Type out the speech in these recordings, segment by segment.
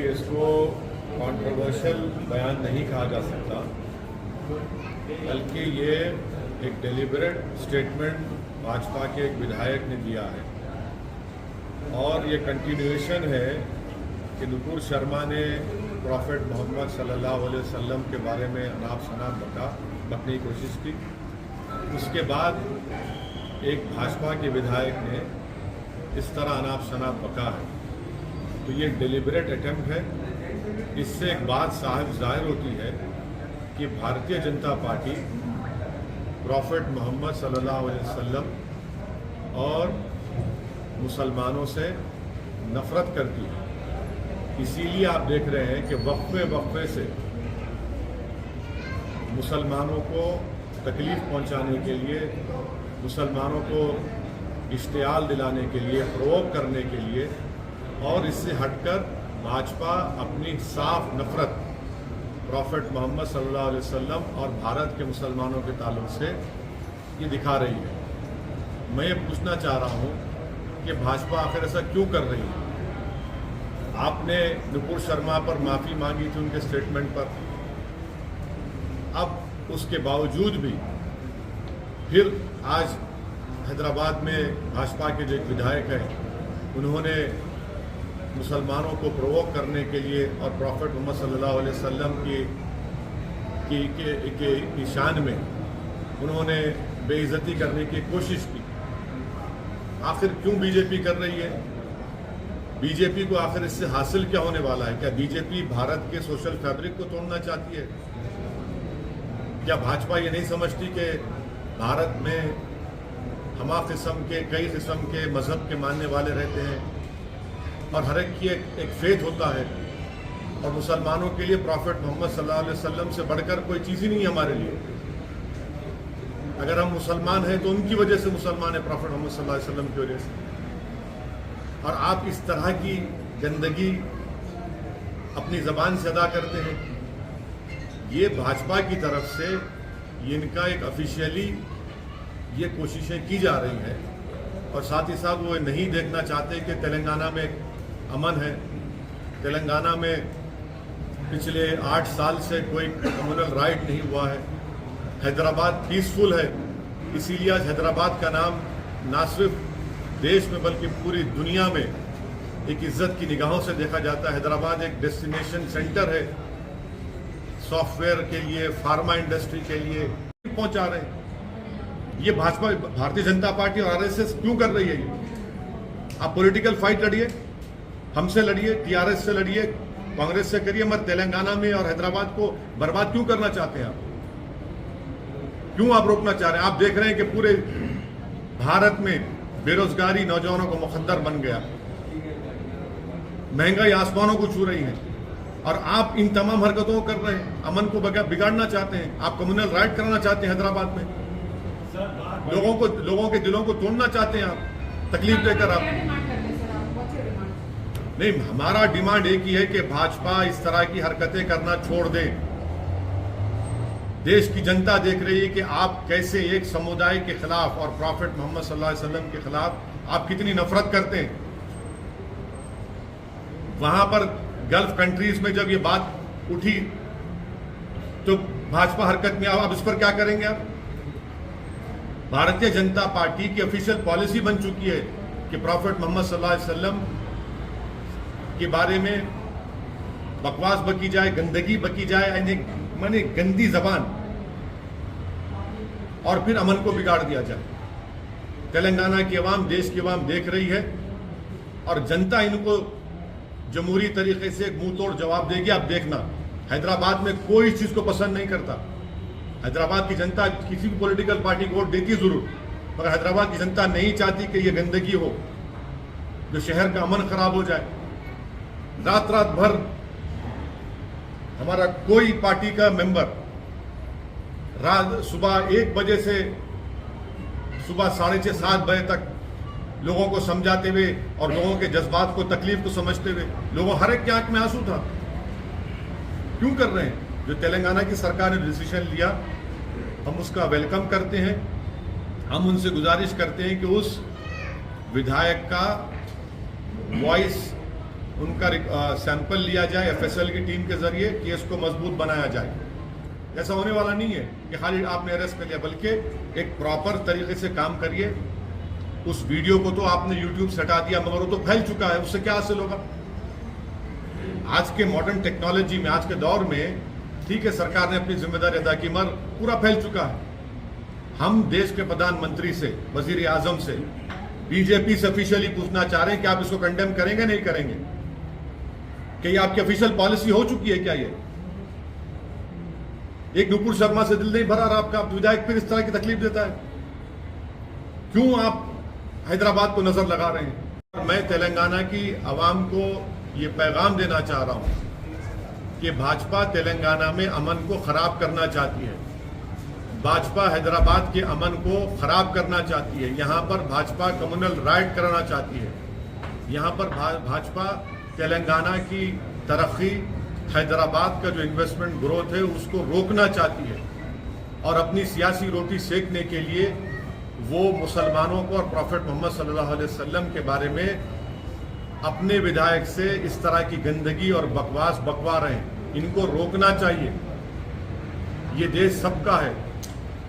इसको कंट्रोवर्शियल बयान नहीं कहा जा सकता, बल्कि ये एक डेलिबरेट स्टेटमेंट भाजपा के एक विधायक ने दिया है और ये कंटिन्यूएशन है कि नुपुर शर्मा ने प्रॉफेट मोहम्मद सल्लल्लाहु अलैहि वसल्लम के बारे में अनाप शनाप बकने की कोशिश की। उसके बाद एक भाजपा के विधायक ने इस तरह अनाप शनाप बका है, तो ये डेलिबरेट अटेम्प्ट है। इससे एक बात साहब जाहिर होती है कि भारतीय जनता पार्टी प्रॉफेट मोहम्मद सल्लल्लाहु अलैहि वसल्लम और मुसलमानों से नफरत करती है। इसीलिए आप देख रहे हैं कि वक्फे से मुसलमानों को तकलीफ पहुंचाने के लिए, मुसलमानों को इश्तियाल दिलाने के लिए, प्रोवोक करने के लिए और इससे हटकर भाजपा अपनी साफ नफरत प्रॉफेट मोहम्मद सल्लल्लाहु अलैहि वसल्लम और भारत के मुसलमानों के ताल्लुक से ये दिखा रही है। मैं ये पूछना चाह रहा हूँ कि भाजपा आखिर ऐसा क्यों कर रही है? आपने नुपुर शर्मा पर माफ़ी मांगी थी उनके स्टेटमेंट पर, अब उसके बावजूद भी फिर आज हैदराबाद में भाजपा के जो एक विधायक हैं उन्होंने मुसलमानों को प्रोवोक करने के लिए और प्रॉफेट मोहम्मद सल्लल्लाहु अलैहि वसल्लम की शान में उन्होंने बेइज्जती करने की कोशिश की। आखिर क्यों बीजेपी कर रही है? बीजेपी को आखिर इससे हासिल क्या होने वाला है? क्या बीजेपी भारत के सोशल फैब्रिक को तोड़ना चाहती है? क्या भाजपा ये नहीं समझती कि भारत में हमा किस्म के, कई किस्म के मजहब के मानने वाले रहते हैं और हर एक की एक फेथ होता है और मुसलमानों के लिए प्रॉफेट मोहम्मद सल्लल्लाहु अलैहि वसल्लम से बढ़कर कोई चीज़ ही नहीं है हमारे लिए। अगर हम मुसलमान हैं तो उनकी वजह से मुसलमान है, प्रॉफेट मोहम्मद सल्लल्लाहु अलैहि वसल्लम की वजह से। और आप इस तरह की गंदगी अपनी ज़बान से अदा करते हैं। ये भाजपा की तरफ से इनका एक ऑफिशियली ये कोशिशें की जा रही हैं और साथ ही साथ वो नहीं देखना चाहते कि तेलंगाना में अमन है। तेलंगाना में पिछले 8 साल से कोई कम्युनल राइट नहीं हुआ है। हैदराबाद पीसफुल है, इसीलिए आज हैदराबाद का नाम ना सिर्फ देश में बल्कि पूरी दुनिया में एक इज्जत की निगाहों से देखा जाता है। हैदराबाद एक डेस्टिनेशन सेंटर है सॉफ्टवेयर के लिए, फार्मा इंडस्ट्री के लिए पहुंचा रहे हैं। ये भाजपा, भारतीय जनता पार्टी और आरएसएस क्यों कर रही है? ये आप पॉलिटिकल फाइट लड़िए, हमसे लड़िए, टीआरएस से लड़िए, कांग्रेस से करिए, मगर तेलंगाना में और हैदराबाद को बर्बाद क्यों करना चाहते हैं आप? क्यों आप रोकना चाह रहे हैं? आप देख रहे हैं कि पूरे भारत में बेरोजगारी नौजवानों को मुखद्दर बन गया, महंगाई आसमानों को छू रही है और आप इन तमाम हरकतों को कर रहे हैं। अमन को बिगाड़ना चाहते हैं, आप कम्युनल राइट कराना चाहते हैं हैदराबाद में, लोगों के दिलों को तोड़ना चाहते हैं आप, तकलीफ देकर आप। नहीं, हमारा डिमांड एक ही है कि भाजपा इस तरह की हरकतें करना छोड़ दे। देश की जनता देख रही है कि आप कैसे एक समुदाय के खिलाफ और प्रॉफेट मोहम्मद सल्लल्लाहु अलैहि वसल्लम के खिलाफ आप कितनी नफरत करते हैं। वहां पर गल्फ कंट्रीज में जब ये बात उठी तो भाजपा हरकत में आप इस पर क्या करेंगे? आप भारतीय जनता पार्टी की ऑफिशियल पॉलिसी बन चुकी है कि प्रॉफेट मोहम्मद सल्लल्लाहु अलैहि वसल्लम के बारे में बकवास बकी जाए, गंदगी बकी जाए, माने गंदी जबान, और फिर अमन को बिगाड़ दिया जाए। तेलंगाना की आवाम, देश की आवाम देख रही है और जनता इनको जमहूरी तरीके से एक मुंह तोड़ जवाब देगी। आप देखना, हैदराबाद में कोई इस चीज को पसंद नहीं करता। हैदराबाद की जनता किसी भी पॉलिटिकल पार्टी को वोट देती जरूर, मगर हैदराबाद की जनता नहीं चाहती कि ये गंदगी हो, जो शहर का अमन खराब हो जाए। रात रात भर हमारा कोई पार्टी का मेंबर रात सुबह 1 बजे से सुबह 6:30-7 बजे तक लोगों को समझाते हुए और लोगों के जज्बात को, तकलीफ को समझते हुए, लोगों हर एक की आंख में आंसू था। क्यों कर रहे हैं? जो तेलंगाना की सरकार ने डिसीजन लिया, हम उसका वेलकम करते हैं। हम उनसे गुजारिश करते हैं कि उस विधायक का वॉइस उनका सैंपल लिया जाए एफएसएल की टीम के जरिए, केस को मजबूत बनाया जाए। ऐसा होने वाला नहीं है कि खाली आपने अरेस्ट कर लिया, बल्कि एक प्रॉपर तरीके से काम करिए। उस वीडियो को तो आपने यूट्यूब से हटा दिया, मगर वो तो फैल चुका है, उससे क्या हासिल होगा? आज के मॉडर्न टेक्नोलॉजी में, आज के दौर में, ठीक है सरकार ने अपनी जिम्मेदारी अदा की, मगर पूरा फैल चुका है। हम देश के प्रधानमंत्री से, वजीर आजम से, बीजेपी से ऑफिशियली पूछना चाह रहे हैं कि आप इसको कंडेम करेंगे नहीं करेंगे? कि ये आपकी ऑफिशियल पॉलिसी हो चुकी है क्या? ये एक नुपुर शर्मा से दिल नहीं भरा रहा आपका, विधायक फिर इस तरह की तकलीफ देता है। क्यों आप हैदराबाद को नजर लगा रहे हैं? मैं तेलंगाना की आवाम को ये पैगाम देना चाह रहा हूं कि भाजपा तेलंगाना में अमन को खराब करना चाहती है। भाजपा हैदराबाद के अमन को खराब करना चाहती है। यहां पर भाजपा कम्युनल राइट कराना चाहती है। यहां पर भाजपा तेलंगाना की तरक्की, हैदराबाद का जो इन्वेस्टमेंट ग्रोथ है उसको रोकना चाहती है, और अपनी सियासी रोटी सेकने के लिए वो मुसलमानों को और प्रॉफेट मोहम्मद सल्लल्लाहु अलैहि वसल्लम के बारे में अपने विधायक से इस तरह की गंदगी और बकवास बकवा रहे हैं। इनको रोकना चाहिए। ये देश सबका है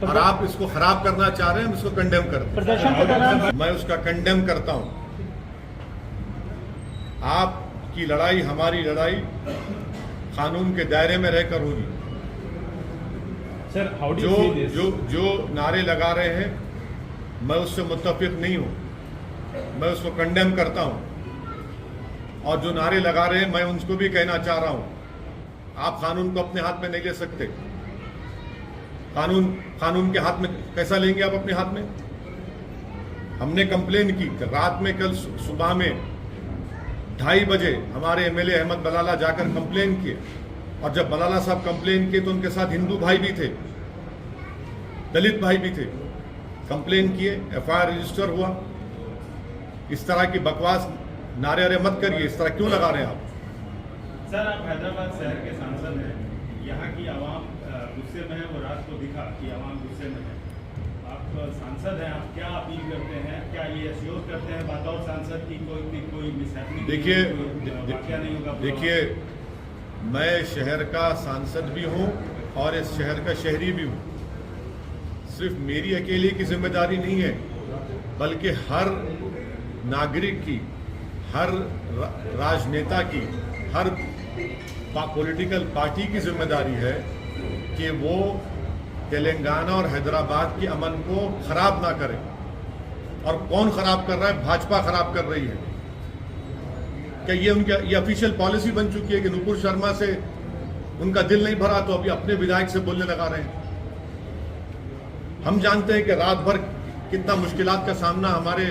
और आप इसको खराब करना चाह रहे हैं, हम इसको कंडेम करते हैं। मैं उसका कंडेम करता हूं। आपकी लड़ाई, हमारी लड़ाई कानून के दायरे में रहकर होगी। सर, जो नारे लगा रहे हैं, मैं उससे मुत्तफिक नहीं हूं, मैं उसको कंडेम करता हूं। और जो नारे लगा रहे हैं, मैं उनको भी कहना चाह रहा हूं, आप कानून को अपने हाथ में नहीं ले सकते। कानून के हाथ में कैसा लेंगे आप अपने हाथ में? हमने कंप्लेन की रात में, कल सुबह में 2:30 बजे हमारे एमएलए अहमद बलाला जाकर कंप्लेन किए, और जब बलाला साहब कंप्लेन किए तो उनके साथ हिंदू भाई भी थे, दलित भाई भी थे। कंप्लेन किए, एफआईआर रजिस्टर हुआ। इस तरह की बकवास नारे अरे मत करिए। इस तरह क्यों लगा रहे हैं आप? सर, आप हैदराबाद शहर के सांसद हैं, यहाँ की आवाम गुस्से में है, वो रात को दिखा कि आवाम गुस्से में है। आप सांसद हैं, आप क्या अपील करते हैं? क्या ये एश्योर करते हैं बतौर सांसद की कोई मिसहैपनिंग नहीं होगा? देखिए, मैं शहर का सांसद भी हूँ और इस शहर का शहरी भी हूँ। सिर्फ मेरी अकेले की जिम्मेदारी नहीं है, बल्कि हर नागरिक की, हर राजनेता की, हर पॉलिटिकल पार्टी की जिम्मेदारी है कि वो तेलंगाना और हैदराबाद के अमन को खराब ना करें। और कौन खराब कर रहा है? भाजपा खराब कर रही है। क्या ये ऑफिशियल पॉलिसी बन चुकी है कि नुपुर शर्मा से उनका दिल नहीं भरा तो अभी अपने विधायक से बोलने लगा रहे हैं? हम जानते हैं कि रात भर कितना मुश्किलात का सामना हमारे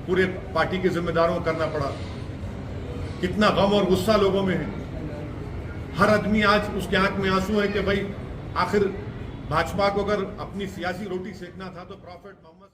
पूरे पार्टी के जिम्मेदारों को करना पड़ा, कितना गम और गुस्सा लोगों में है। हर आदमी आज उसके आंख में आंसू है कि भाई आखिर भाजपा को अगर अपनी सियासी रोटी सेकना था तो प्रॉफेट मोहम्मद